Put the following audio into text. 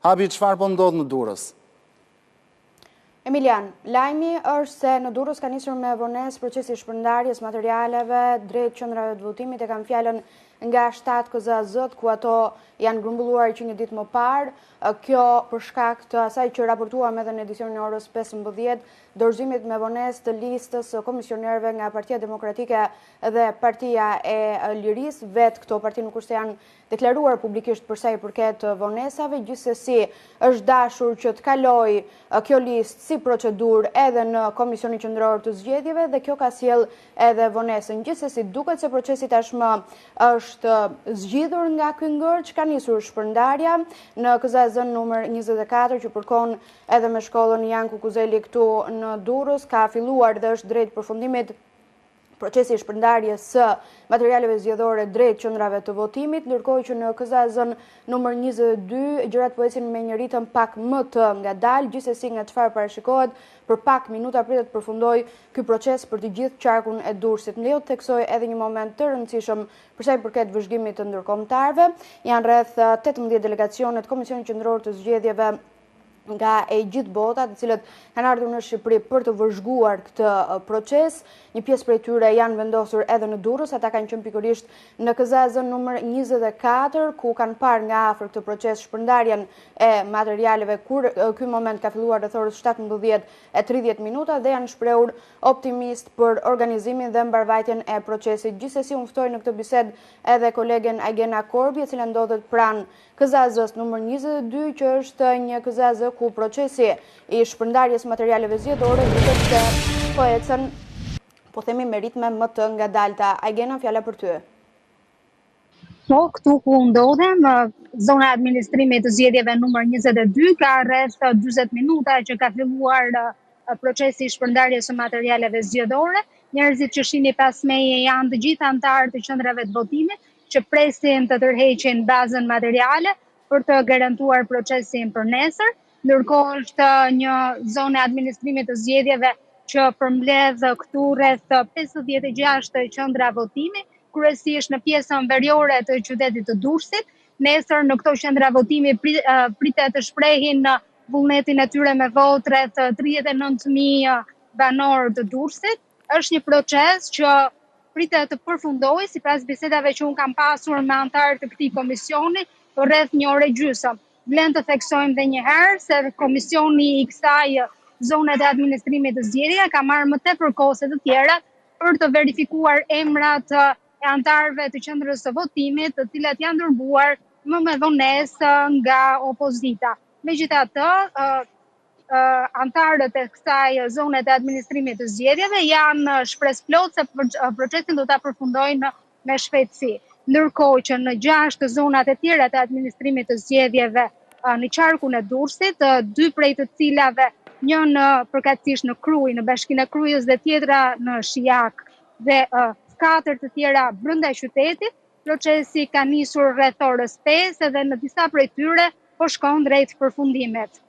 Habi, çfarë po ndodh në Durrës? Emilian, lajmi është se në Durrës ka nisur me vonesë procesi i shpërndarjes materialeve drejt qendrave të votimit. E kam fjalën nga 7 KZAZ, ku ato janë grumbulluar që një ditë më parë. Kjo për shkak të asaj që raportuam edhe në edicionin e orës 15, dorëzimit me vonesë të listës komisionerëve nga Partia Demokratike dhe Partia e Lirisë. Vetë këto parti nuk është se janë deklaruar publikisht për sa i përket vonesave, gjithsesi është dashur që të kalojë kjo listë si procedurë edhe në Komisionin Qendror të Zgjedhjeve dhe kjo ka sjell edhe vonesën. Gjithsesi duket se procesi tashmë është zgjidhur nga ky ngërç, ka nisur shpërndarja në KZAZ numër 24 që përkon edhe me shkollën Janku Kuzeli këtu në Durrës. Ka filluar dhe është drejt përfundimit procesi i shpërndarjes së materialeve zgjedhore drejt qendrave të votimit, ndërkohë që në KZAZ numër 22 gjërat po ecin me një ritëm pak më të ngadalë. Gjithsesi nga çfarë parashikohet, për pak minuta pritet të përfundojë ky proces për të gjithë qarkun e Durrësit. Më lejo të theksoj edhe një moment të rëndësishëm për sa i përket vëzhgimit të ndërkombëtarëve. Janë rreth 18 delegacione të Komisionit Qendror të Zgjedhjeve nga e gjithë bota, të cilët kanë ardhur në Shqipëri për të vëzhguar këtë proces. Një pjesë prej tyre janë vendosur edhe në Durrës, ata kanë qenë pikërisht në KZAZ numër 24, ku kanë parë nga afër këtë proces, shpërndarjen e materialeve, kur ky moment ka filluar rreth orës 17:30 dhe janë shprehur optimist për organizimin dhe mbarvajtjen e procesit. Gjithsesi unë ftoj në këtë bisedë edhe kolegen Aigena Korbi, e cila ndodhet pranë KZAZ numër 22, që është një KZAZ ku procesi i shpërndarjes materialeve zgjedhore duket se po ecën, po themi, me ritme më të ngadalta. Aigena, fjala për ty. Po, këtu ku ndodhem, zona e administrimit të zgjedhjeve numër 22, ka rreth 40 minuta që ka filluar procesi i shpërndarjes së materialeve zgjedhore. Njerëzit që shihni pas meje janë të gjithë anëtarët e qendrave të votimit që presin të tërheqin bazën materiale për të garantuar procesin për nesër. Ndërkohë është një zonë e administrimit të zgjedhjeve që përmbledh këtu rreth 56 qendra votimi, kryesisht në pjesën veriore të qytetit të Durrësit. Nesër në këto qendra votimi pritet të shprehin vullnetin e tyre me votë rreth 39.000 banorë të Durrësit. Është një proces që pritet të përfundojë, sipas bisedave që unë kam pasur me anëtarët të këtij komisioni, për rreth një orë e gjysmë. Vlen të theksojmë edhe një herë se komisioni i kësaj zone të administrimit të zgjedhjeve ka marrë më tepër kohë se të tjerat për të verifikuar emrat e anëtarëve të qendrës së votimit, të cilat janë dërguar më me vonesë nga opozita. Megjithatë, anëtarët e kësaj zone të administrimit të zgjedhjeve janë shpresplot se procesin do ta përfundojnë me shpejtësi. Ndërkohë që në 6 zonat e tjera të administrimit të zgjedhjeve në qarkun e Durrësit, 2 prej të cilave, një në përkatësisht në Krujë, në Bashkinë e Krujës dhe tjetra në Shijak dhe 4 të tjera brenda qytetit, procesi ka nisur rreth orës 5 dhe në disa prej tyre po shkon drejt përfundimit.